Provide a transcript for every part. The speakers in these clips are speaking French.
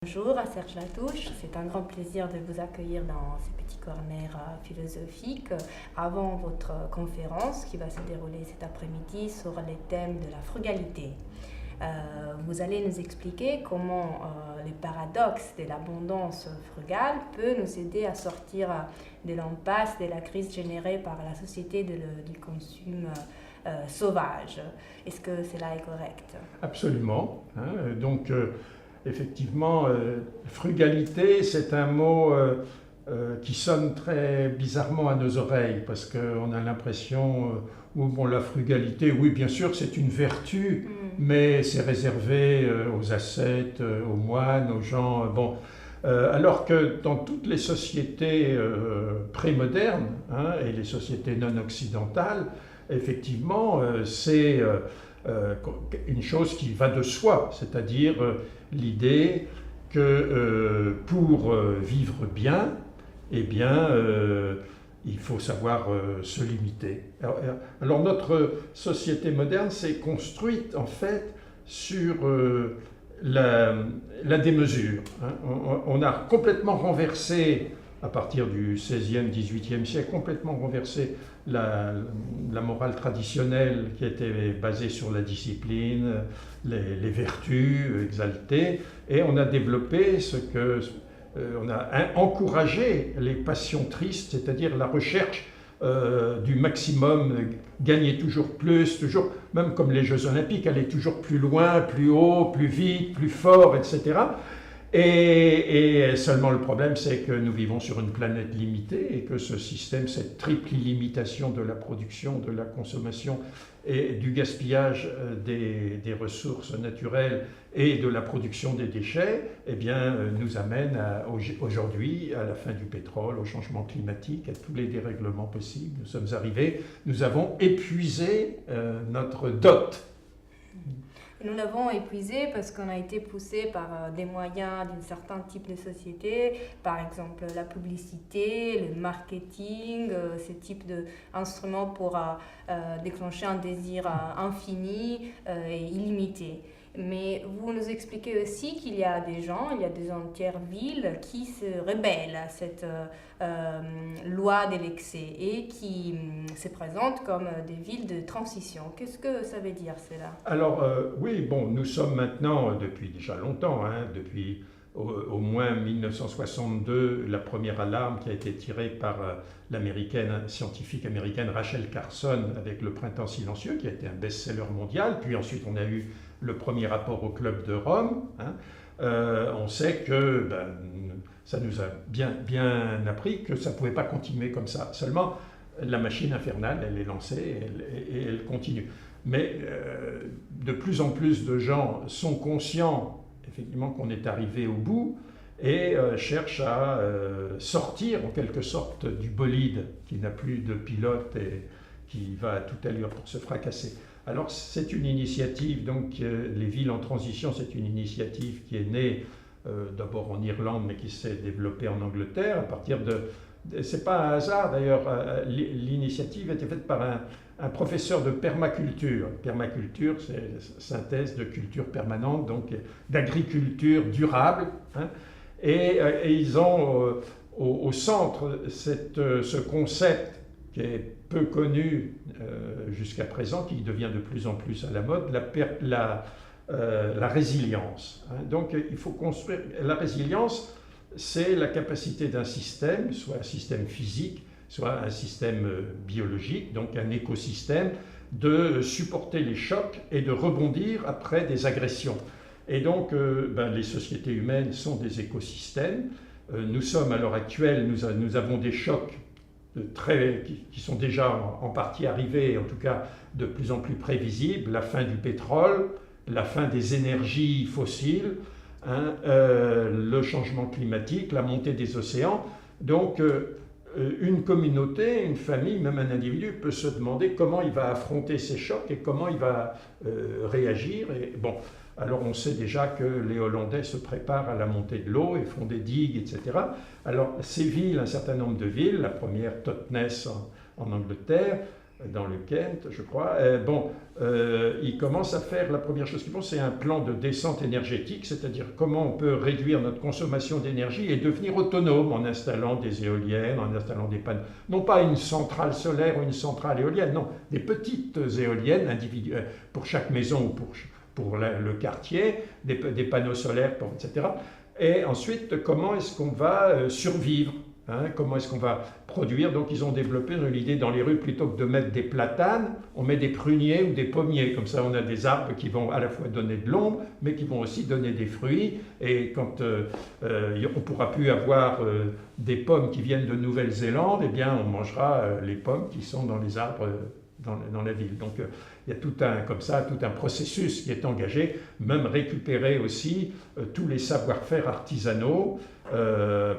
Bonjour à Serge Latouche, c'est un grand plaisir de vous accueillir dans ce petit corner philosophique avant votre conférence qui va se dérouler cet après-midi sur les thèmes de la frugalité. Vous allez nous expliquer comment le paradoxe de l'abondance frugale peut nous aider à sortir de l'impasse de la crise générée par la société du consommation sauvage. Est-ce que cela est correct? Absolument. Effectivement, frugalité, c'est un mot qui sonne très bizarrement à nos oreilles, parce qu'on a l'impression, la frugalité, oui, bien sûr, c'est une vertu, mais c'est réservé aux ascètes, aux moines, aux gens... alors que dans toutes les sociétés prémodernes, et les sociétés non occidentales, effectivement, c'est une chose qui va de soi, c'est-à-dire l'idée que pour vivre bien, il faut savoir se limiter. Alors notre société moderne s'est construite en fait sur la démesure. On a complètement renversé, à partir du XVIe, XVIIIe siècle, complètement renversé la morale traditionnelle qui était basée sur la discipline, les vertus exaltées, et on a développé on a encouragé les passions tristes, c'est-à-dire la recherche du maximum, gagner toujours plus, toujours, même comme les Jeux Olympiques, aller toujours plus loin, plus haut, plus vite, plus fort, etc. Et seulement le problème, c'est que nous vivons sur une planète limitée et que ce système, cette triple limitation de la production, de la consommation et du gaspillage des ressources naturelles et de la production des déchets, nous amène aujourd'hui à la fin du pétrole, au changement climatique, à tous les dérèglements possibles. Nous sommes arrivés, nous avons épuisé notre dot. Nous l'avons épuisé parce qu'on a été poussé par des moyens d'un certain type de société, par exemple la publicité, le marketing, ces types d'instruments pour déclencher un désir infini et illimité. Mais vous nous expliquez aussi qu'il y a des gens, il y a des entières villes qui se rebellent à cette loi de l'excès et qui se présentent comme des villes de transition. Qu'est-ce que ça veut dire cela? Alors nous sommes maintenant, depuis déjà longtemps, depuis au moins 1962, la première alarme qui a été tirée par scientifique américaine Rachel Carson avec Le Printemps silencieux, qui a été un best-seller mondial. Puis ensuite, on a eu le premier rapport au Club de Rome. On sait que ça nous a bien appris que ça ne pouvait pas continuer comme ça. Seulement, la machine infernale, elle est lancée et elle continue. Mais de plus en plus de gens sont conscients effectivement qu'on est arrivé au bout et cherchent à sortir en quelque sorte du bolide qui n'a plus de pilote et qui va à toute allure pour se fracasser. Alors c'est une initiative, donc les villes en transition, c'est une initiative qui est née d'abord en Irlande mais qui s'est développée en Angleterre à partir c'est pas un hasard d'ailleurs, l'initiative a été faite par un professeur de permaculture. Permaculture, c'est synthèse de culture permanente, donc d'agriculture durable. Et ils ont au centre ce concept qui est peu connu jusqu'à présent, qui devient de plus en plus à la mode, la résilience. Donc il faut construire la résilience. C'est la capacité d'un système, soit un système physique, soit un système biologique, donc un écosystème, de supporter les chocs et de rebondir après des agressions. Et donc, les sociétés humaines sont des écosystèmes. Nous sommes, à l'heure actuelle, nous avons des chocs qui sont déjà en partie arrivés, en tout cas de plus en plus prévisibles, la fin du pétrole, la fin des énergies fossiles, le changement climatique, la montée des océans. Donc, une communauté, une famille, même un individu peut se demander comment il va affronter ces chocs et comment il va réagir. Alors on sait déjà que les Hollandais se préparent à la montée de l'eau et font des digues, etc. Alors ces villes, un certain nombre de villes, la première Totnes en Angleterre, dans le Kent, je crois. Ils commencent à faire, la première chose qu'ils font, c'est un plan de descente énergétique, c'est-à-dire comment on peut réduire notre consommation d'énergie et devenir autonome en installant des éoliennes, en installant des panneaux. Non pas une centrale solaire ou une centrale éolienne, non, des petites éoliennes individuelles pour chaque maison ou pour le quartier, des panneaux solaires, etc. Et ensuite, comment est-ce qu'on va survivre? Comment est-ce qu'on va produire? Donc ils ont développé l'idée dans les rues, plutôt que de mettre des platanes, on met des pruniers ou des pommiers. Comme ça, on a des arbres qui vont à la fois donner de l'ombre, mais qui vont aussi donner des fruits. Et quand on ne pourra plus avoir des pommes qui viennent de Nouvelle-Zélande, eh bien on mangera les pommes qui sont dans les arbres dans la ville. Donc il y a tout un processus qui est engagé, même récupérer aussi tous les savoir-faire artisanaux.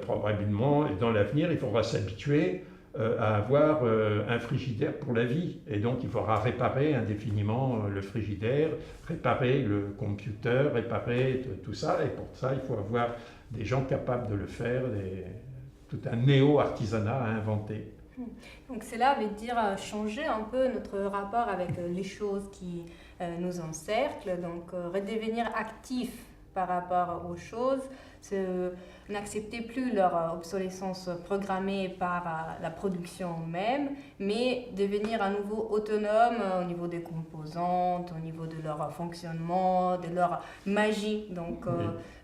Probablement, dans l'avenir, il faudra s'habituer à avoir un frigidaire pour la vie. Et donc, il faudra réparer indéfiniment le frigidaire, réparer le computer, réparer tout ça. Et pour ça, il faut avoir des gens capables de le faire, tout un néo-artisanat à inventer. Donc cela veut dire changer un peu notre rapport avec les choses qui nous encerclent, donc redevenir actif par rapport aux choses, n'accepter plus leur obsolescence programmée par la production même, mais devenir à nouveau autonome au niveau des composantes, au niveau de leur fonctionnement, de leur magie. Donc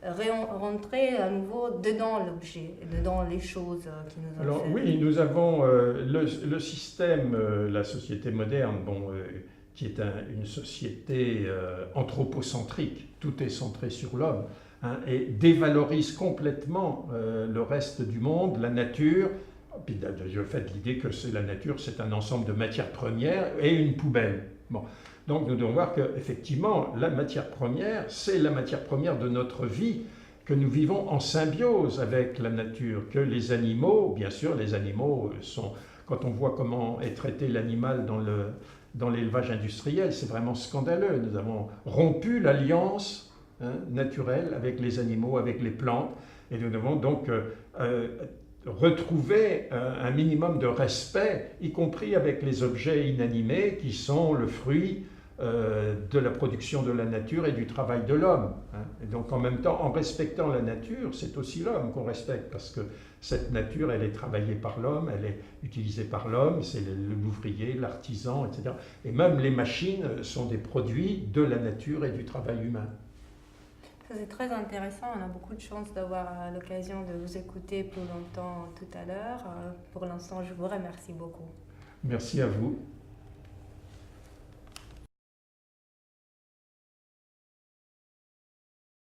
rentrer à nouveau dedans l'objet, dedans les choses qui nous Alors encerclent. oui, nous avons le système, la société moderne, qui est une société anthropocentrique, tout est centré sur l'homme, et dévalorise complètement le reste du monde, la nature. Puis je fais de l'idée que la nature, c'est un ensemble de matières premières et une poubelle. Donc nous devons voir qu'effectivement, la matière première, c'est la matière première de notre vie, que nous vivons en symbiose avec la nature, que les animaux, bien sûr, les animaux sont... Quand on voit comment est traité l'animal dans l'élevage industriel, c'est vraiment scandaleux. Nous avons rompu l'alliance naturelle avec les animaux, avec les plantes, et nous devons donc retrouver un minimum de respect, y compris avec les objets inanimés qui sont le fruit de la production de la nature et du travail de l'homme. Et donc en même temps, en respectant la nature, c'est aussi l'homme qu'on respecte, parce que cette nature, elle est travaillée par l'homme, elle est utilisée par l'homme, c'est l'ouvrier, l'artisan, etc. Et même les machines sont des produits de la nature et du travail humain. C'est très intéressant, on a beaucoup de chance d'avoir l'occasion de vous écouter plus longtemps tout à l'heure. Pour l'instant, je vous remercie beaucoup. Merci à vous.